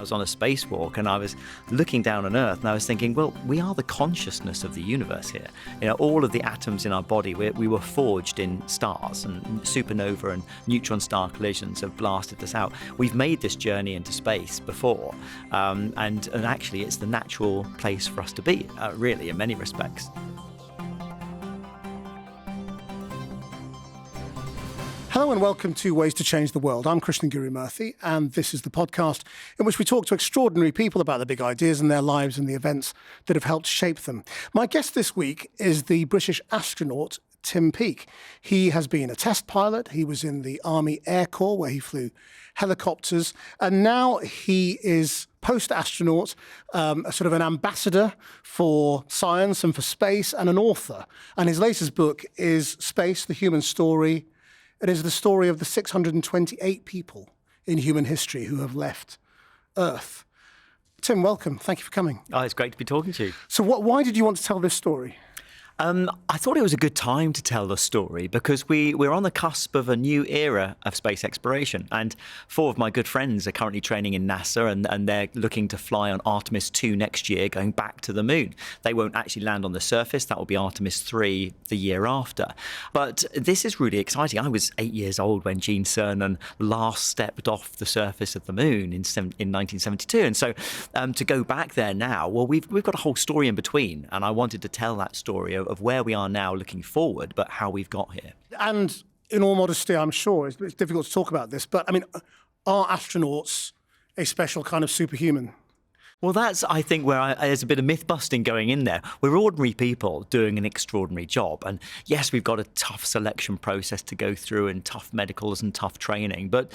was on a spacewalk and I was looking down on Earth and I was thinking, well, we are the consciousness of the universe here. You know, all of the atoms in our body, we were forged in stars, and supernova and neutron star collisions have blasted us out. We've made this journey into space before, and actually it's the natural place for us to be, really, in many respects. Hello and welcome to Ways to Change the World. I'm Krishnan Guru-Murthy, and this is the podcast in which we talk to extraordinary people about the big ideas in their lives and the events that have helped shape them. My guest this week is the British astronaut Tim Peake. He has been a test pilot. He was in the Army Air Corps where he flew helicopters, and now he is post-astronaut, sort of an ambassador for science and for space, and an author. And his latest book is Space, the Human Story. It is the story of the 628 people in human history who have left Earth. Tim, welcome. Thank you for coming. Oh, it's great to be talking to you. So why did you want to tell this story? I thought it was a good time to tell the story because we're on the cusp of a new era of space exploration. And 4 of my good friends are currently training in NASA and they're looking to fly on Artemis 2 next year, going back to the moon. They won't actually land on the surface. That will be Artemis 3 the year after. But this is really exciting. I was 8 years old when Gene Cernan last stepped off the surface of the moon in 1972. And so to go back there now, well, we've got a whole story in between. And I wanted to tell that story of where we are now looking forward, but how we've got here. And in all modesty, I'm sure it's difficult to talk about this, but I mean, are astronauts a special kind of superhuman? Well, that's, I think, where there's a bit of myth-busting going in there. We're ordinary people doing an extraordinary job. And yes, we've got a tough selection process to go through and tough medicals and tough training. But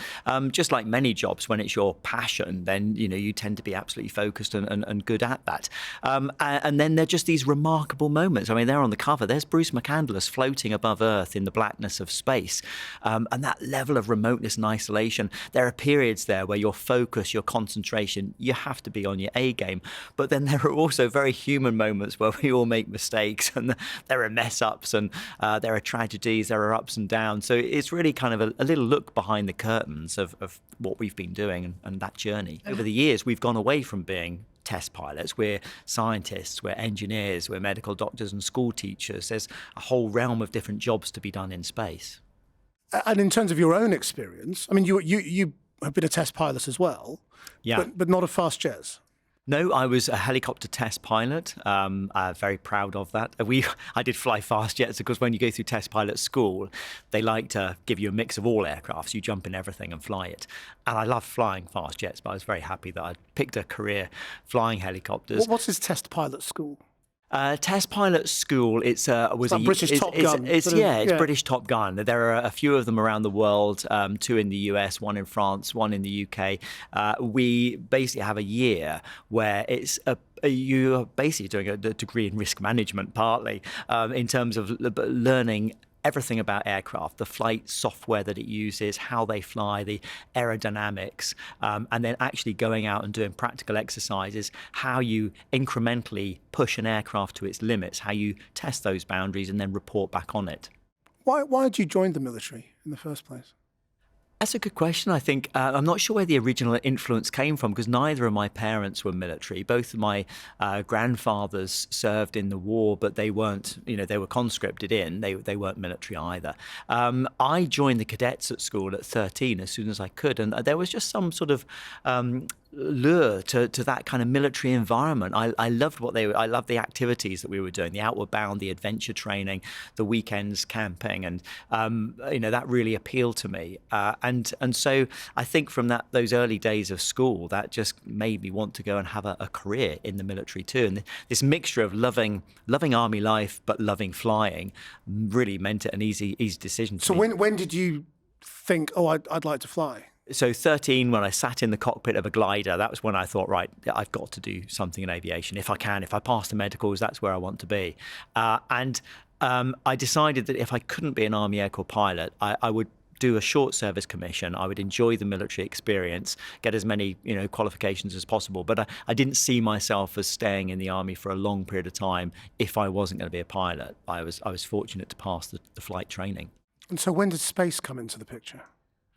just like many jobs, when it's your passion, then, you know, you tend to be absolutely focused and good at that. And then there are just these remarkable moments. I mean, they're on the cover. There's Bruce McCandless floating above Earth in the blackness of space. And that level of remoteness and isolation, there are periods there where your focus, your concentration, you have to be on your A game. But then there are also very human moments where we all make mistakes and there are mess ups and there are tragedies, there are ups and downs. So it's really kind of a little look behind the curtains of what we've been doing and that journey. Over the years, we've gone away from being test pilots. We're scientists, we're engineers, we're medical doctors and school teachers. There's a whole realm of different jobs to be done in space. And in terms of your own experience, I mean, you have been a test pilot as well, yeah, but not of fast jets. No, I was a helicopter test pilot. Very proud of that. I did fly fast jets because when you go through test pilot school, they like to give you a mix of all aircraft. So you jump in everything and fly it. And I love flying fast jets, but I was very happy that I picked a career flying helicopters. What's this test pilot school? Test pilot school. It's like British Top Gun. It's British Top Gun. There are a few of them around the world. 2 in the US, 1 in France, 1 in the UK. We basically have a year where you are basically doing a degree in risk management, partly in terms of learning everything about aircraft, the flight software that it uses, how they fly, the aerodynamics, and then actually going out and doing practical exercises, how you incrementally push an aircraft to its limits, how you test those boundaries and then report back on it. Why did you join the military in the first place? That's a good question. I think I'm not sure where the original influence came from because neither of my parents were military. Both of my grandfathers served in the war, but they weren't, they were conscripted in. They weren't military either. I joined the cadets at school at 13 as soon as I could. And there was just some sort of lure to that kind of military environment. I loved I loved the activities that we were doing, the outward bound, the adventure training, the weekends camping, and that really appealed to me. And so I think from those early days of school, that just made me want to go and have a career in the military too. And this mixture of loving army life but loving flying really meant it an easy decision. So when did you think, I'd like to fly? So 13, when I sat in the cockpit of a glider, that was when I thought, right, I've got to do something in aviation. If I pass the medicals, that's where I want to be. And I decided that if I couldn't be an Army Air Corps pilot, I would do a short service commission. I would enjoy the military experience, get as many qualifications as possible. But I didn't see myself as staying in the Army for a long period of time if I wasn't going to be a pilot. I was fortunate to pass the flight training. And so when did space come into the picture?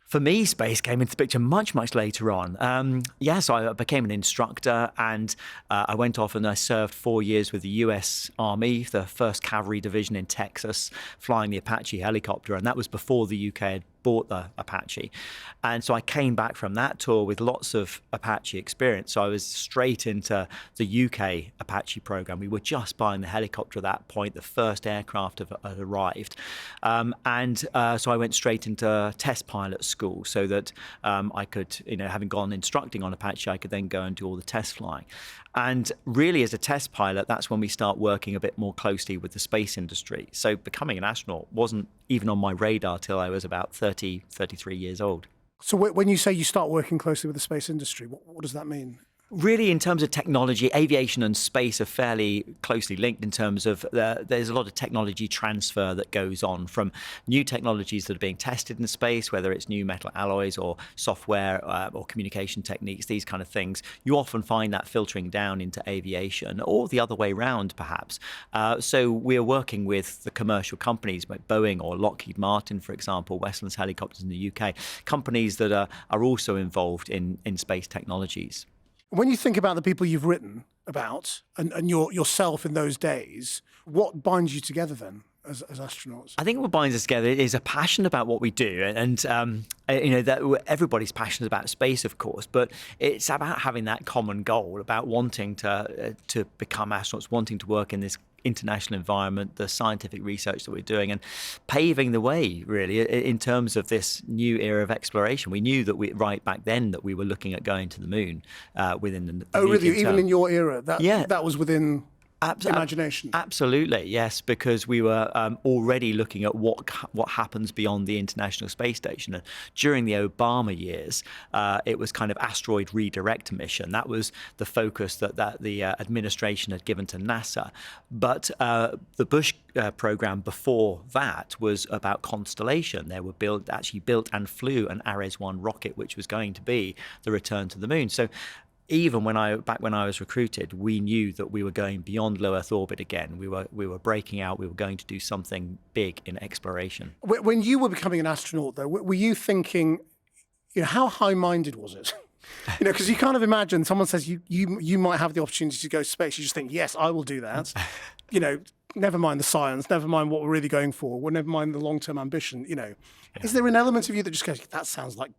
For me, space came into the picture much, much later on. So I became an instructor, and I went off and I served 4 years with the US Army, the 1st Cavalry Division in Texas, flying the Apache helicopter. And that was before the UK had bought the Apache. And so I came back from that tour with lots of Apache experience. So I was straight into the UK Apache program. We were just buying the helicopter at that point. The first aircraft had arrived. So I went straight into test pilot school so that I could, having gone instructing on Apache, I could then go and do all the test flying. And really, as a test pilot, that's when we start working a bit more closely with the space industry. So becoming an astronaut wasn't even on my radar till I was about 33 years old. So when you say you start working closely with the space industry, what does that mean? Really, in terms of technology, aviation and space are fairly closely linked in terms of there's a lot of technology transfer that goes on from new technologies that are being tested in space, whether it's new metal alloys or software or communication techniques, these kind of things. You often find that filtering down into aviation or the other way around, perhaps. So we're working with the commercial companies like Boeing or Lockheed Martin, for example, Westlands Helicopters in the UK, companies that are also involved in space technologies. When you think about the people you've written about and yourself in those days, what binds you together then as astronauts? I think what binds us together is a passion about what we do, and that everybody's passionate about space, of course, but it's about having that common goal, about wanting to become astronauts, wanting to work in this international environment, the scientific research that we're doing, and paving the way, really, in terms of this new era of exploration. We knew that right back then that we were looking at going to the moon within the Oh, really? medium term. Even in your era? That was within imagination? Absolutely, yes, because we were already looking at what happens beyond the International Space Station. And during the Obama years, it was kind of asteroid redirect mission. That was the focus that the administration had given to NASA. But the Bush program before that was about constellation. They were built and flew an Ares 1 rocket, which was going to be the return to the moon. So even when I was recruited, we knew that we were going beyond low Earth orbit again. We were breaking out. We were going to do something big in exploration. When you were becoming an astronaut, though, were you thinking, how high-minded was it? Because you kind of imagine someone says you might have the opportunity to go to space. You just think, yes, I will do that. Never mind the science, never mind what we're really going for, well, never mind the long-term ambition. Is there an element of you that just goes, that sounds like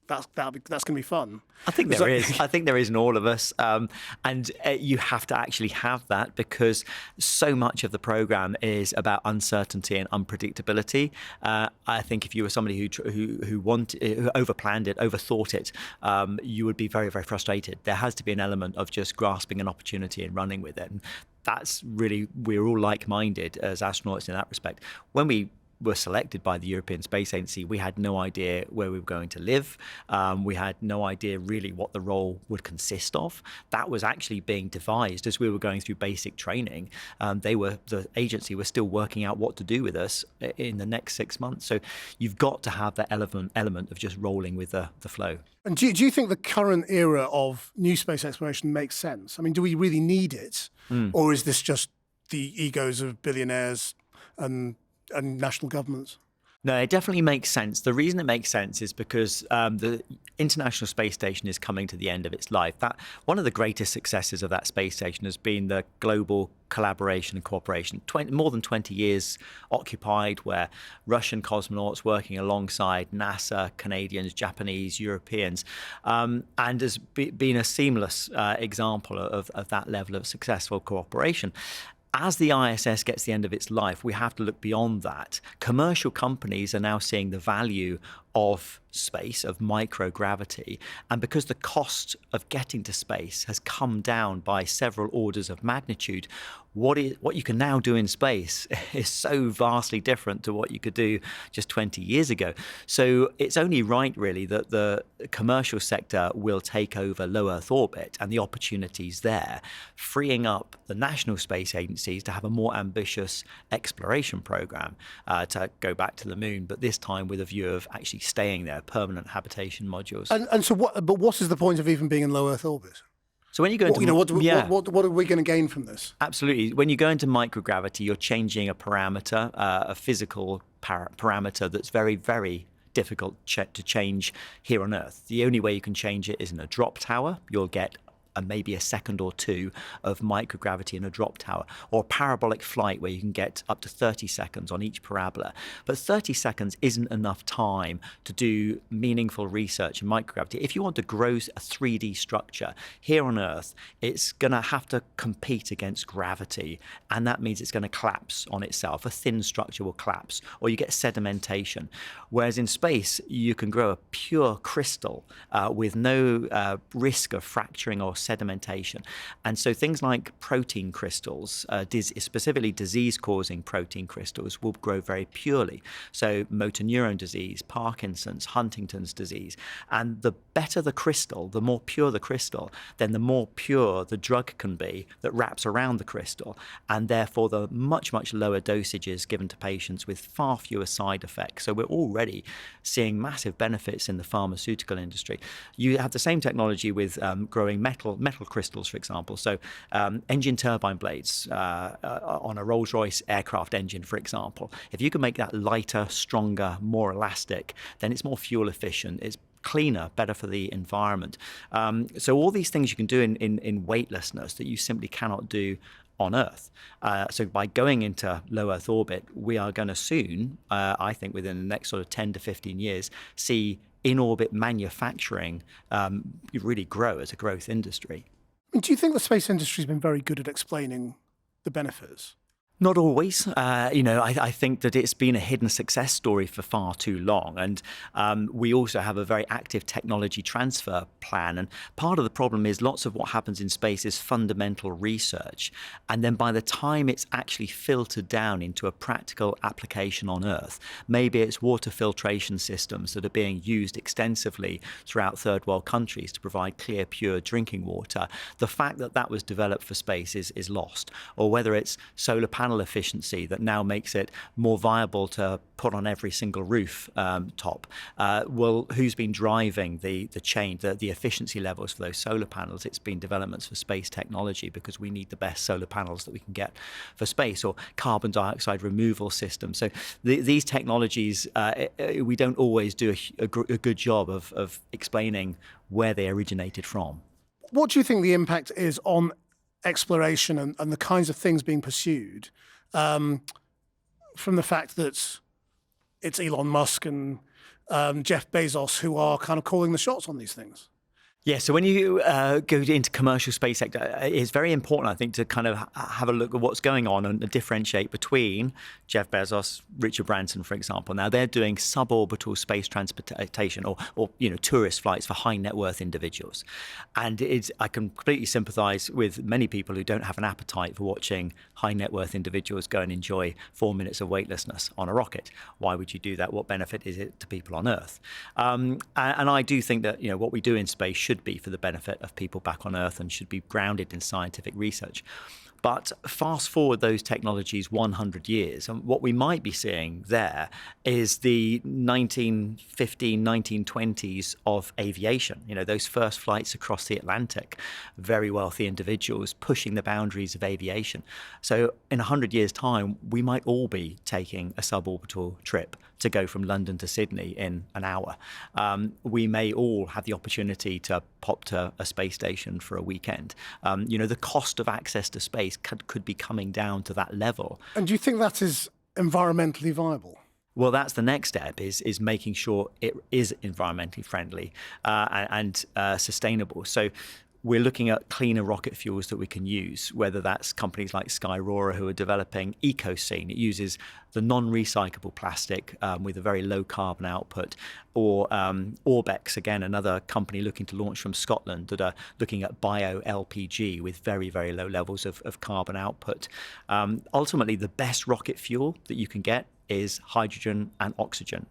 that's going to be fun? I think there is. I think there is in all of us. And you have to actually have that because so much of the program is about uncertainty and unpredictability. I think if you were somebody who overplanned it, overthought it, you would be very, very frustrated. There has to be an element of just grasping an opportunity and running with it. And that's really, we're all like-minded as astronauts in that respect. When we were selected by the European Space Agency, we had no idea where we were going to live. We had no idea really what the role would consist of. That was actually being devised as we were going through basic training. The agency was still working out what to do with us in the next 6 months. So you've got to have that element of just rolling with the flow. And do you think the current era of new space exploration makes sense? I mean, do we really need it? Or is this just the egos of billionaires and national governments? No, it definitely makes sense. The reason it makes sense is because the International Space Station is coming to the end of its life. One of the greatest successes of that space station has been the global collaboration and cooperation. More than 20 years occupied, where Russian cosmonauts working alongside NASA, Canadians, Japanese, Europeans, and has been a seamless example of that level of successful cooperation. As the ISS gets the end of its life, we have to look beyond that. Commercial companies are now seeing the value of space, of microgravity, and because the cost of getting to space has come down by several orders of magnitude, what you can now do in space is so vastly different to what you could do just 20 years ago. So it's only right, really, that the commercial sector will take over low Earth orbit and the opportunities there, freeing up the national space agencies to have a more ambitious exploration program to go back to the moon, but this time with a view of actually staying there, permanent habitation modules. And so what is the point of even being in low Earth orbit? So when you go into what are we going to gain from this? Absolutely. When you go into microgravity, you're changing a parameter, a physical parameter that's very, very difficult to change here on Earth. The only way you can change it is in a drop tower. You'll get maybe a second or two of microgravity in a drop tower, or a parabolic flight where you can get up to 30 seconds on each parabola. But 30 seconds isn't enough time to do meaningful research in microgravity. If you want to grow a 3D structure here on Earth, it's going to have to compete against gravity, and that means it's going to collapse on itself. A thin structure will collapse, or you get sedimentation. Whereas in space, you can grow a pure crystal with no risk of fracturing or sedimentation. And so things like protein crystals, specifically disease-causing protein crystals, will grow very purely. So motor neuron disease, Parkinson's, Huntington's disease. And the better the crystal, the more pure the crystal, then the more pure the drug can be that wraps around the crystal. And therefore, the much, much lower dosages given to patients with far fewer side effects. So we're already seeing massive benefits in the pharmaceutical industry. You have the same technology with growing metal crystals, for example. So engine turbine blades on a Rolls-Royce aircraft engine, for example, if you can make that lighter, stronger, more elastic, then it's more fuel efficient, it's cleaner, better for the environment. So all these things you can do in weightlessness that you simply cannot do on Earth. So by going into low Earth orbit, we are going to soon, I think within the next sort of 10 to 15 years, see in-orbit manufacturing really grow as a growth industry. Do you think the space industry has been very good at explaining the benefits? Not always. I think that it's been a hidden success story for far too long. And we also have a very active technology transfer plan. And part of the problem is lots of what happens in space is fundamental research. And then by the time it's actually filtered down into a practical application on Earth, maybe it's water filtration systems that are being used extensively throughout third world countries to provide clear, pure drinking water. The fact that that was developed for space is lost. Or whether it's solar panel efficiency that now makes it more viable to put on every single roof top. Who's been driving the efficiency levels for those solar panels? It's been developments for space technology, because we need the best solar panels that we can get for space, or carbon dioxide removal systems. So these technologies, we don't always do a good job of explaining where they originated from. What do you think the impact is on exploration and the kinds of things being pursued from the fact that it's Elon Musk and Jeff Bezos who are kind of calling the shots on these things? Yeah, so when you go into commercial space sector, it's very important, I think, to kind of have a look at what's going on and differentiate between Jeff Bezos, Richard Branson, for example. Now, they're doing suborbital space transportation or tourist flights for high net worth individuals. And I can completely sympathize with many people who don't have an appetite for watching high net worth individuals go and enjoy 4 minutes of weightlessness on a rocket. Why would you do that? What benefit is it to people on Earth? And I do think that what we do in space should be for the benefit of people back on Earth and should be grounded in scientific research. But fast forward those technologies 100 years, and what we might be seeing there is the 1915, 1920s of aviation. Those first flights across the Atlantic, very wealthy individuals pushing the boundaries of aviation. So in 100 years' time, we might all be taking a suborbital trip to go from London to Sydney in an hour. We may all have the opportunity to pop to a space station for a weekend. The cost of access to space could be coming down to that level. And do you think that is environmentally viable? Well, that's the next step, is making sure it is environmentally friendly and sustainable. So we're looking at cleaner rocket fuels that we can use, whether that's companies like Skyrora who are developing EcoScene. It uses the non-recyclable plastic with a very low carbon output, or Orbex, again, another company looking to launch from Scotland that are looking at bio-LPG with very, very low levels of carbon output. Ultimately, the best rocket fuel that you can get is hydrogen and oxygen.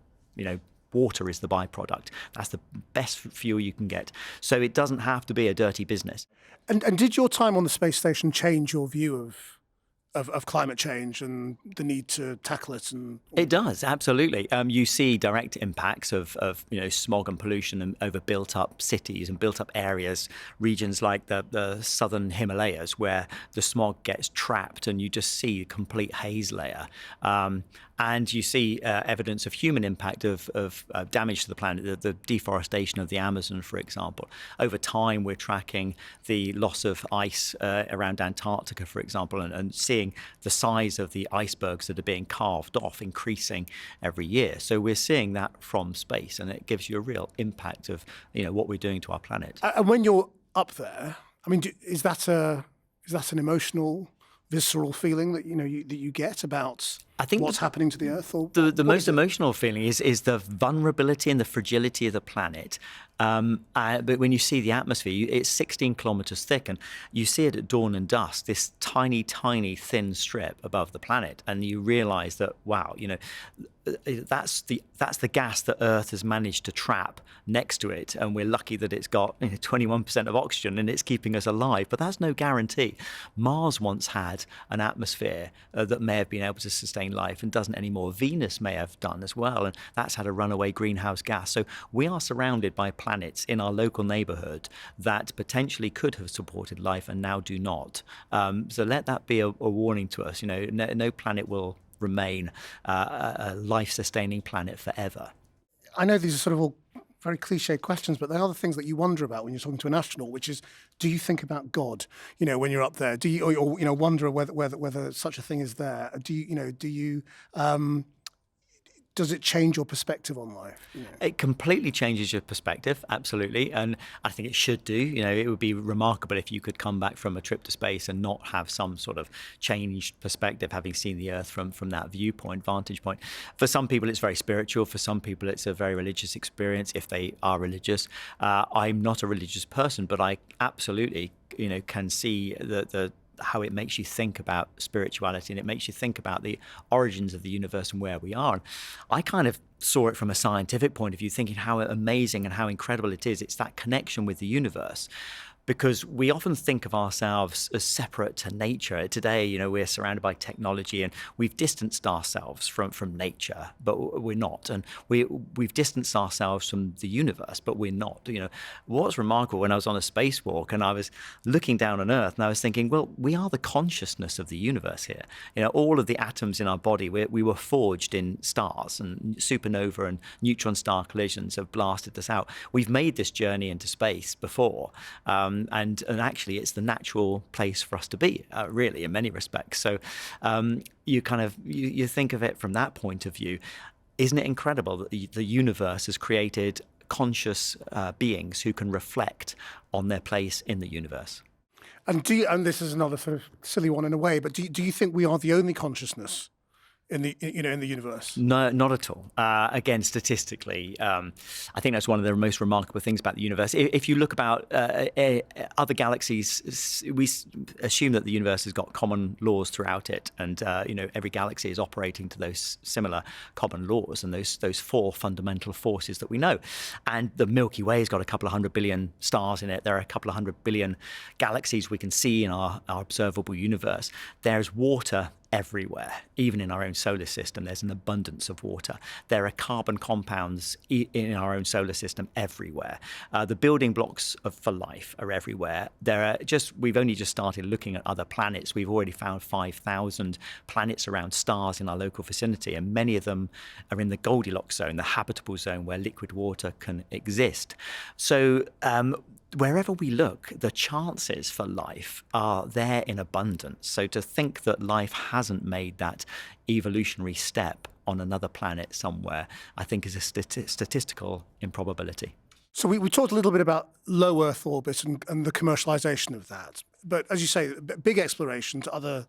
Water is the byproduct. That's the best fuel you can get. So it doesn't have to be a dirty business. And did your time on the space station change your view of climate change and the need to tackle it? It does, absolutely. You see direct impacts of smog and pollution over built-up cities and built-up areas, regions like the southern Himalayas, where the smog gets trapped and you just see a complete haze layer. And you see evidence of human impact of damage to the planet, the deforestation of the Amazon, for example. Over time, we're tracking the loss of ice around Antarctica, for example, and seeing the size of the icebergs that are being carved off increasing every year. So we're seeing that from space, and it gives you a real impact of what we're doing to our planet. And when you're up there, I mean, is that an emotional, visceral feeling that you get about what's happening to the Earth? Or the most emotional feeling is the vulnerability and the fragility of the planet. But when you see the atmosphere, it's 16 kilometers thick, and you see it at dawn and dusk, this tiny, tiny, thin strip above the planet, and you realize that, wow, that's the gas that Earth has managed to trap next to it, and we're lucky that it's got 21% of oxygen and it's keeping us alive. But that's no guarantee. Mars once had an atmosphere that may have been able to sustain life and doesn't anymore. Venus may have done as well, and that's had a runaway greenhouse gas. So we are surrounded by planets in our local neighborhood that potentially could have supported life and now do not. So let that be a warning to us. No planet will remain a life-sustaining planet forever. I know these are sort of all very cliche questions, but they are the things that you wonder about when you're talking to an astronaut, which is, do you think about God, when you're up there? Do you, or wonder whether such a thing is there? Does it change your perspective on life? It completely changes your perspective, absolutely. And I think it should do. It would be remarkable if you could come back from a trip to space and not have some sort of changed perspective, having seen the Earth from that vantage point. For some people, it's very spiritual. For some people, it's a very religious experience, if they are religious. I'm not a religious person, but I absolutely, can see how it makes you think about spirituality, and it makes you think about the origins of the universe and where we are. And I kind of saw it from a scientific point of view, thinking how amazing and how incredible it is. It's that connection with the universe. Because we often think of ourselves as separate to nature. Today, we're surrounded by technology, and we've distanced ourselves from nature, but we're not. And we've distanced ourselves from the universe, but we're not. What's remarkable, when I was on a spacewalk and I was looking down on Earth, and I was thinking, well, we are the consciousness of the universe here. All of the atoms in our body, we were forged in stars, and supernova and neutron star collisions have blasted us out. We've made this journey into space before. And actually, it's the natural place for us to be, really, in many respects. So you think of it from that point of view. Isn't it incredible that the universe has created conscious beings who can reflect on their place in the universe? And this is another sort of silly one in a way, but do you think we are the only consciousness in the universe? No, not at all. Again, statistically, I think that's one of the most remarkable things about the universe. If you look about other galaxies, we assume that the universe has got common laws throughout it, and every galaxy is operating to those similar common laws and those four fundamental forces that we know. And the Milky Way has got a couple of 100 billion stars in it. There are a couple of 100 billion galaxies we can see in our observable universe. There's water everywhere, even in our own solar system. There's an abundance of water. There are carbon compounds in our own solar system everywhere. The building blocks for life are everywhere. We've only just started looking at other planets. We've already found 5,000 planets around stars in our local vicinity, and many of them are in the Goldilocks zone, the habitable zone where liquid water can exist. So wherever we look, the chances for life are there in abundance. So to think that life hasn't made that evolutionary step on another planet somewhere, I think is a statistical improbability. So we talked a little bit about low Earth orbit and the commercialization of that. But as you say, big exploration to other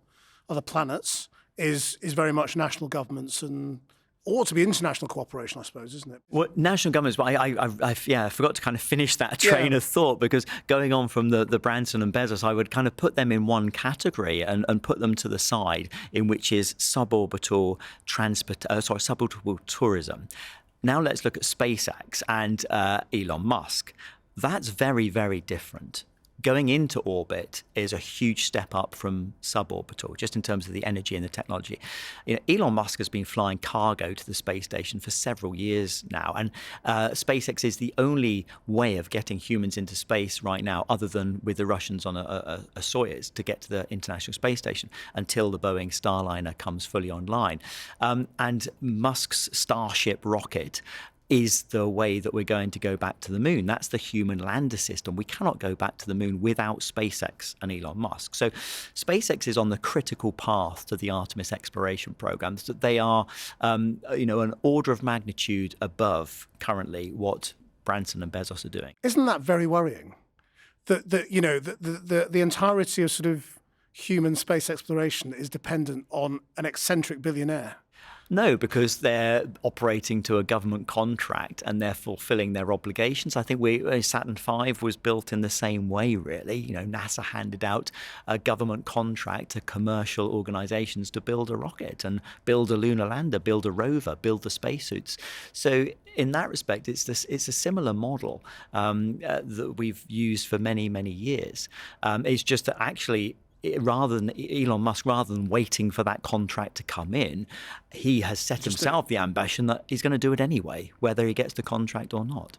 planets is very much national governments and ought to be international cooperation, I suppose, isn't it? Well, national governments, but I forgot to kind of finish that train of thought, because going on from the Branson and Bezos, I would kind of put them in one category and put them to the side, in which is suborbital tourism. Now let's look at SpaceX and Elon Musk. That's very, very different. going into orbit is a huge step up from suborbital, just in terms of the energy and the technology. Elon Musk has been flying cargo to the space station for several years now, and SpaceX is the only way of getting humans into space right now, other than with the Russians on a Soyuz, to get to the International Space Station until the Boeing Starliner comes fully online. And Musk's Starship rocket is the way that we're going to go back to the moon. That's the human lander system. We cannot go back to the moon without SpaceX and Elon Musk. So SpaceX is on the critical path to the Artemis exploration program. So they are, an order of magnitude above currently what Branson and Bezos are doing. Isn't that very worrying? The entirety of sort of human space exploration is dependent on an eccentric billionaire. No, because they're operating to a government contract and they're fulfilling their obligations. I think Saturn V was built in the same way, really. NASA handed out a government contract to commercial organizations to build a rocket and build a lunar lander, build a rover, build the spacesuits. So in that respect, it's a similar model that we've used for many, many years. It's just that actually, rather than Elon Musk, rather than waiting for that contract to come in, he has set himself the ambition that he's going to do it anyway, whether he gets the contract or not.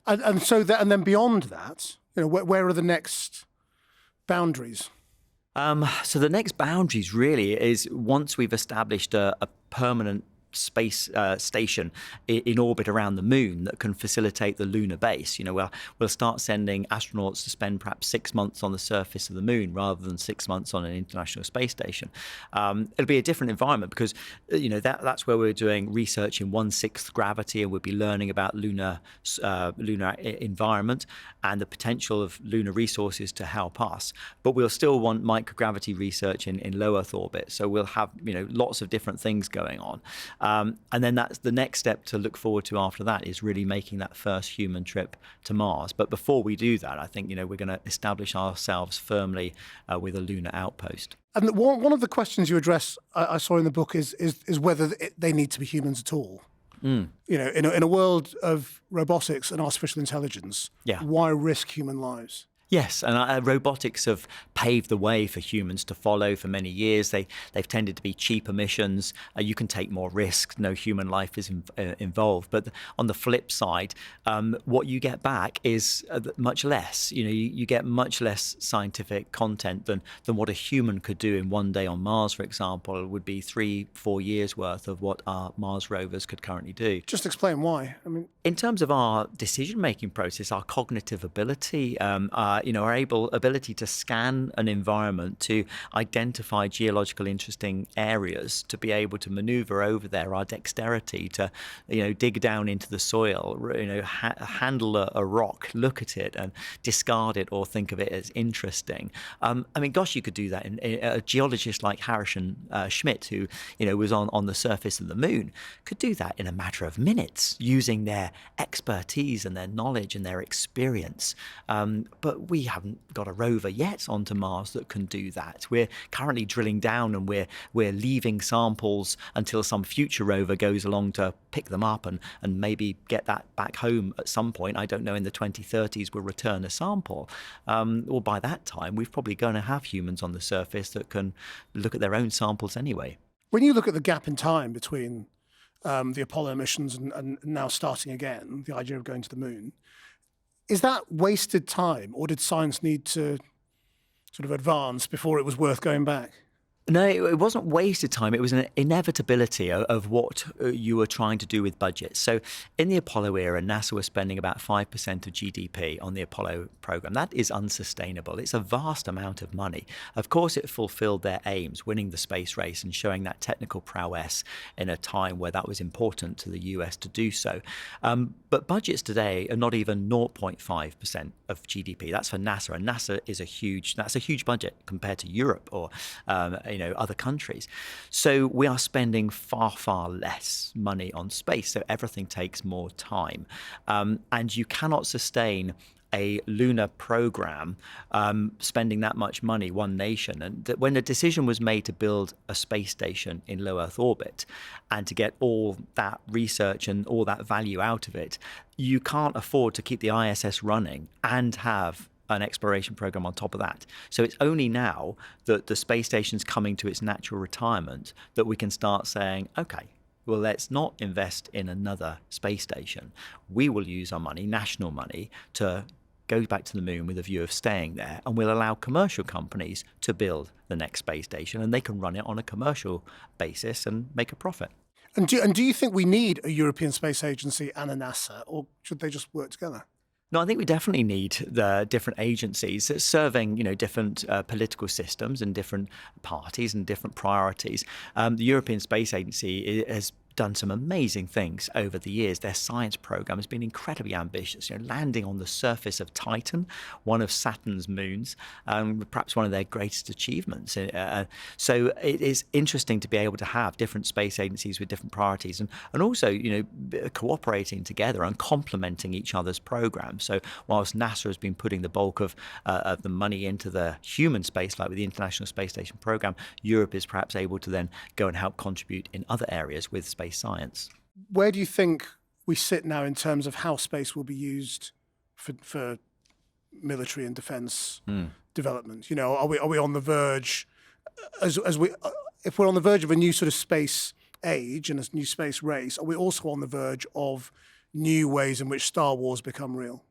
And then beyond that, where are the next boundaries? So the next boundaries really is once we've established a permanent space station in orbit around the moon that can facilitate the lunar base. We'll start sending astronauts to spend perhaps 6 months on the surface of the moon rather than 6 months on an international space station. It'll be a different environment because that's where we're doing research in 1/6 gravity, and we'll be learning about lunar environment and the potential of lunar resources to help us. But we'll still want microgravity research in low Earth orbit. So we'll have lots of different things going on. And then that's the next step to look forward to after that is really making that first human trip to Mars. But before we do that, I think we're going to establish ourselves firmly with a lunar outpost. And one of the questions you address, I saw in the book, is whether they need to be humans at all. In a world of robotics and artificial intelligence, why risk human lives? Yes, and robotics have paved the way for humans to follow for many years. They've tended to be cheaper missions. You can take more risks. No human life is involved. But on the flip side, what you get back is much less. You get much less scientific content than what a human could do in one day on Mars, for example. It would be 3-4 years worth of what our Mars rovers could currently do. Just explain why. In terms of our decision-making process, our cognitive ability, our ability to scan an environment, to identify geological interesting areas, to be able to maneuver over there, our dexterity to, dig down into the soil, handle a rock, look at it and discard it or think of it as interesting. You could do that. A geologist like Harrison Schmitt, who, was on the surface of the moon, could do that in a matter of minutes using their expertise and their knowledge and their experience. But we haven't got a rover yet onto Mars that can do that. We're currently drilling down and we're leaving samples until some future rover goes along to pick them up and maybe get that back home at some point. I don't know, in the 2030s we'll return a sample. Or by that time, we're probably going to have humans on the surface that can look at their own samples anyway. When you look at the gap in time between the Apollo missions and now starting again, the idea of going to the moon, is that wasted time, or did science need to sort of advance before it was worth going back? No, it wasn't wasted time. It was an inevitability of what you were trying to do with budgets. So in the Apollo era, NASA was spending about 5% of GDP on the Apollo program. That is unsustainable. It's a vast amount of money. Of course, it fulfilled their aims, winning the space race and showing that technical prowess in a time where that was important to the US to do so. But budgets today are not even 0.5% of GDP. That's for NASA, and NASA is a huge budget compared to Europe or other countries. So we are spending far, far less money on space. So everything takes more time. And you cannot sustain a lunar program spending that much money, one nation. And when the decision was made to build a space station in low Earth orbit and to get all that research and all that value out of it, you can't afford to keep the ISS running and have an exploration program on top of that. So it's only now that the space station's coming to its natural retirement that we can start saying, okay, well, let's not invest in another space station. We will use our money, national money, to go back to the moon with a view of staying there, and we'll allow commercial companies to build the next space station, and they can run it on a commercial basis and make a profit. And do you think we need a European Space Agency and a NASA, or should they just work together? No, I think we definitely need the different agencies serving, different political systems and different parties and different priorities. The European Space Agency has done some amazing things over the years. Their science program has been incredibly ambitious, landing on the surface of Titan, one of Saturn's moons, perhaps one of their greatest achievements. So it is interesting to be able to have different space agencies with different priorities and also, cooperating together and complementing each other's programs. So whilst NASA has been putting the bulk of the money into the human space, like with the International Space Station program, Europe is perhaps able to then go and help contribute in other areas with space science. Where do you think we sit now in terms of how space will be used for military and defence development? Are we on the verge, if we're on the verge of a new sort of space age and a new space race, are we also on the verge of new ways in which Star Wars become real?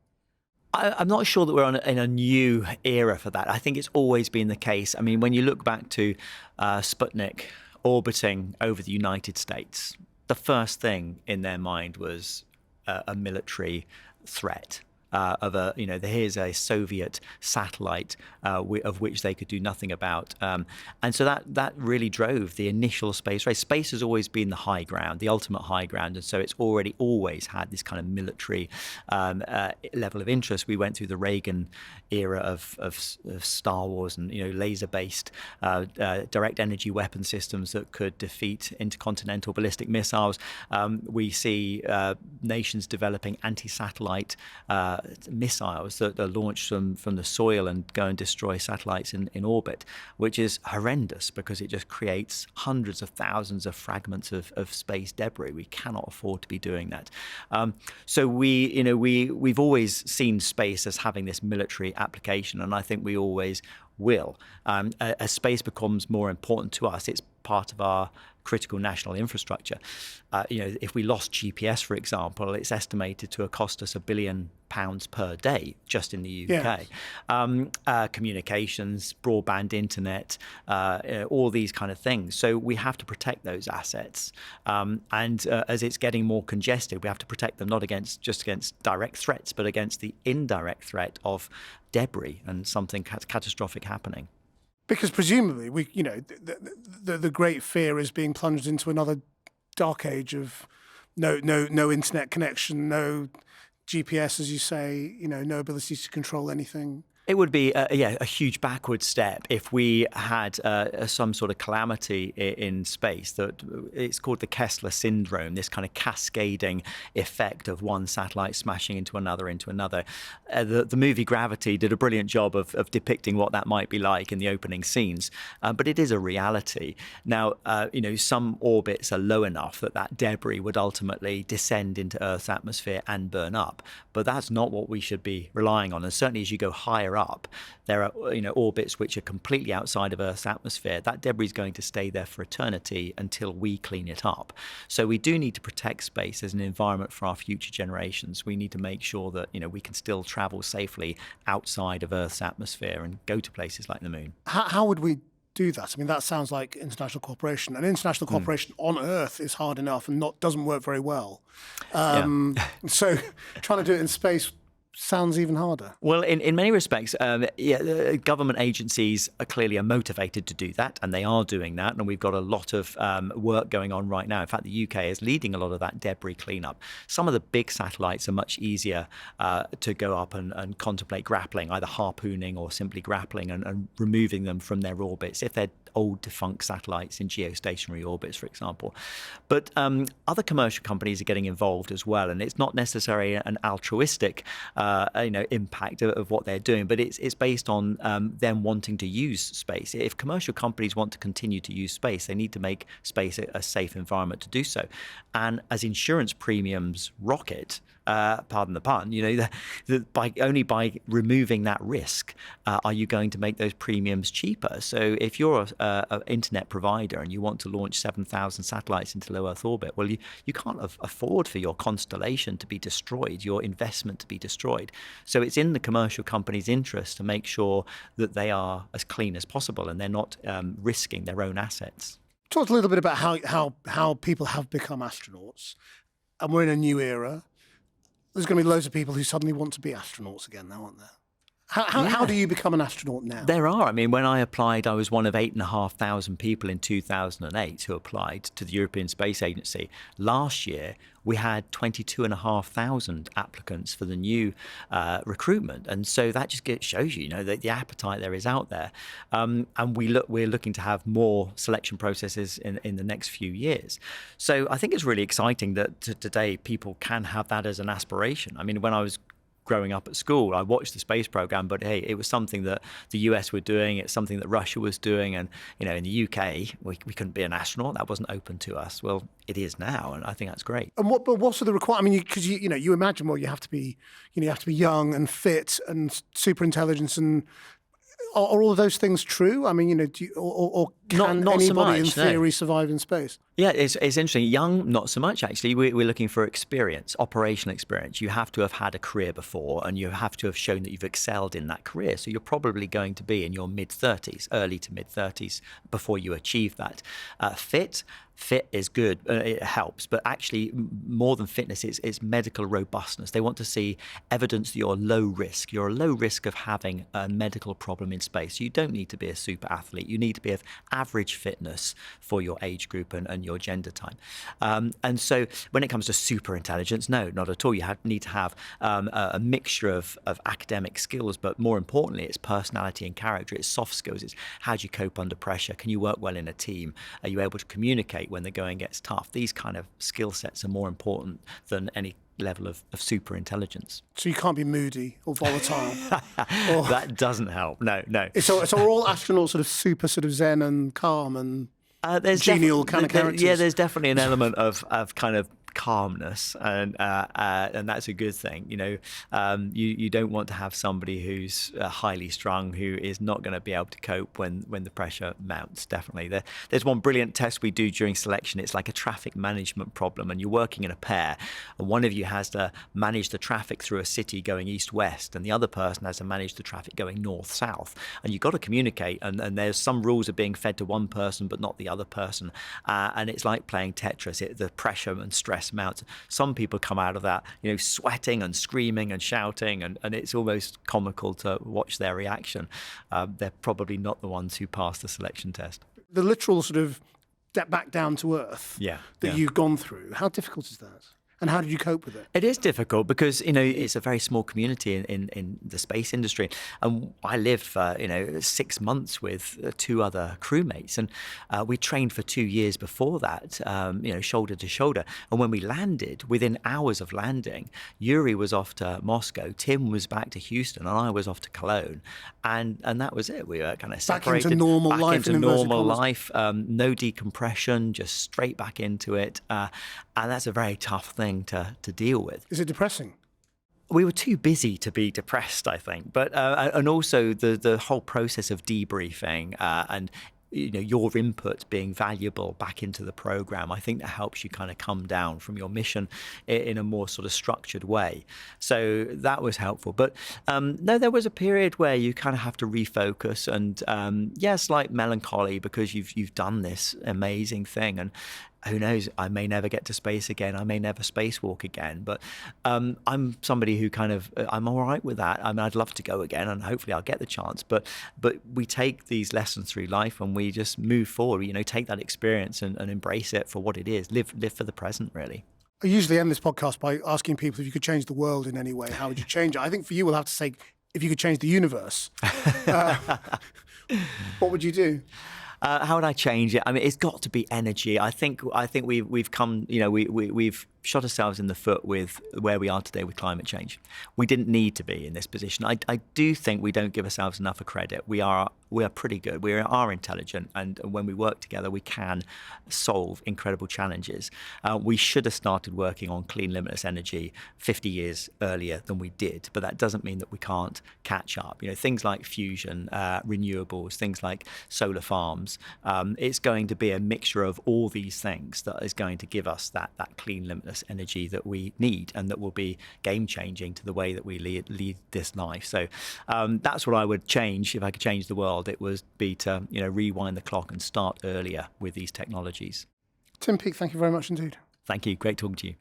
I'm not sure that we're in a new era for that. I think it's always been the case. I mean, when you look back to Sputnik orbiting over the United States, the first thing in their mind was a military threat. Here's a Soviet satellite of which they could do nothing about. And so that really drove the initial space race. Space has always been the high ground, the ultimate high ground. And so it's always had this kind of military level of interest. We went through the Reagan era of Star Wars and, laser-based direct energy weapon systems that could defeat intercontinental ballistic missiles. We see nations developing anti-satellite missiles that are launched from the soil and go and destroy satellites in orbit, which is horrendous because it just creates hundreds of thousands of fragments of space debris. We cannot afford to be doing that. So we've always seen space as having this military application, and I think we always will. As space becomes more important to us, it's part of our critical national infrastructure. If we lost GPS, for example, it's estimated to cost us £1 billion per day just in the UK. Yes. Communications, broadband internet, all these kind of things. So we have to protect those assets. And as it's getting more congested, we have to protect them not just against direct threats, but against the indirect threat of debris and something catastrophic happening. Because presumably, the great fear is being plunged into another dark age of no internet connection, no GPS, as you say, no ability to control anything. It would be a huge backward step if we had some sort of calamity in space. That it's called the Kessler syndrome, this kind of cascading effect of one satellite smashing into another. The movie Gravity did a brilliant job of depicting what that might be like in the opening scenes, but it is a reality. Now, some orbits are low enough that debris would ultimately descend into Earth's atmosphere and burn up, but that's not what we should be relying on. And certainly as you go higher up, there are orbits which are completely outside of Earth's atmosphere. That debris is going to stay there for eternity until we clean it up. So we do need to protect space as an environment for our future generations. We need to make sure that we can still travel safely outside of Earth's atmosphere and go to places like the moon. How would we do that? I mean, that sounds like international cooperation. And international cooperation on Earth is hard enough and doesn't work very well. So trying to do it in space sounds even harder. Well, in many respects, government agencies are motivated to do that, and they are doing that. And we've got a lot of work going on right now. In fact, the UK is leading a lot of that debris cleanup. Some of the big satellites are much easier to go up and contemplate grappling, either harpooning or simply grappling and removing them from their orbits if they're old defunct satellites in geostationary orbits, for example. But other commercial companies are getting involved as well, and it's not necessarily an altruistic impact of what they're doing, but it's based on them wanting to use space. If commercial companies want to continue to use space, they need to make space a safe environment to do so. And as insurance premiums rocket, pardon the pun, by removing that risk, are you going to make those premiums cheaper? So if you're an internet provider and you want to launch 7,000 satellites into low Earth orbit, well, you can't afford for your constellation to be destroyed, your investment to be destroyed. So it's in the commercial company's interest to make sure that they are as clean as possible and they're not risking their own assets. Talk a little bit about how people have become astronauts, and we're in a new era. There's going to be loads of people who suddenly want to be astronauts again now, aren't there? How do you become an astronaut now? There are. I mean, when I applied, I was one of 8,500 people in 2008 who applied to the European Space Agency. Last year, we had 22,500 applicants for the new recruitment. And so that just shows you, that the appetite there is out there. And we're looking to have more selection processes in the next few years. So I think it's really exciting that today people can have that as an aspiration. I mean, when I was growing up at school, I watched the space program, but hey, it was something that the US were doing. It's something that Russia was doing. And, in the UK, we couldn't be an astronaut. That wasn't open to us. Well, it is now. And I think that's great. And what's the requirement? I mean, because you imagine, well, you have to be young and fit and super intelligent. And are all of those things true? I mean, can not anybody so much, in theory survive in space? Yeah, it's interesting. Young, not so much, actually. We're looking for experience, operational experience. You have to have had a career before, and you have to have shown that you've excelled in that career. So you're probably going to be in your mid-30s, early to mid-30s, before you achieve that. Fit is good, it helps, but actually more than fitness, it's medical robustness. They want to see evidence that you're low risk. You're a low risk of having a medical problem in space. You don't need to be a super athlete. You need to be of average fitness for your age group and your gender type. And so when it comes to super intelligence, no, not at all. You need to have a mixture of academic skills, but more importantly, it's personality and character. It's soft skills. It's how do you cope under pressure? Can you work well in a team? Are you able to communicate when the going gets tough? These kind of skill sets are more important than any level of super intelligence. So you can't be moody or volatile. That doesn't help. No. So are all astronauts sort of super sort of zen and calm and there's genial kind of characters? Yeah, there's definitely an element of kind of calmness, and that's a good thing. You don't want to have somebody who's highly strung, who is not going to be able to cope when the pressure mounts. Definitely, there's one brilliant test we do during selection. It's like a traffic management problem, and you're working in a pair, and one of you has to manage the traffic through a city going east-west, and the other person has to manage the traffic going north-south. And you've got to communicate, and there's some rules are being fed to one person but not the other person, and it's like playing Tetris. The pressure and stress mounts. Some people come out of that, sweating and screaming and shouting, and it's almost comical to watch their reaction. They're probably not the ones who pass the selection test. The literal sort of step back down to earth that you've gone through, how difficult is that? And how did you cope with it? It is difficult because, it's a very small community in the space industry. And I lived for, 6 months with 2 other crewmates. And we trained for 2 years before that, shoulder to shoulder. And when we landed, within hours of landing, Yuri was off to Moscow, Tim was back to Houston, and I was off to Cologne. And that was it. We were kind of separated. Back into normal life. No decompression, just straight back into it. And that's a very tough thing to deal with. Is it depressing? We were too busy to be depressed, I think. But and also the whole process of debriefing and your input being valuable back into the program, I think that helps you kind of come down from your mission in a more sort of structured way. So that was helpful. But no, there was a period where you kind of have to refocus and slight melancholy because you've done this amazing thing, and who knows, I may never get to space again. I may never spacewalk again. But I'm somebody who I'm all right with that. I mean, I'd love to go again, and hopefully I'll get the chance. But we take these lessons through life, and we just move forward. Take that experience and embrace it for what it is. Live for the present, really. I usually end this podcast by asking people if you could change the world in any way, how would you change it? I think for you, we'll have to say, if you could change the universe, what would you do? How would I change it? I mean, it's got to be energy. I think we've come, we've shot ourselves in the foot with where we are today with climate change. We didn't need to be in this position. I do think we don't give ourselves enough credit. We are pretty good. We are intelligent, and when we work together, we can solve incredible challenges. We should have started working on clean limitless energy 50 years earlier than we did, but that doesn't mean that we can't catch up. Things like fusion, renewables, things like solar farms. It's going to be a mixture of all these things that is going to give us that clean limitless energy that we need, and that will be game changing to the way that we lead this life. So that's what I would change if I could change the world. It would be to rewind the clock and start earlier with these technologies. Tim Peake, thank you very much indeed. Thank you. Great talking to you.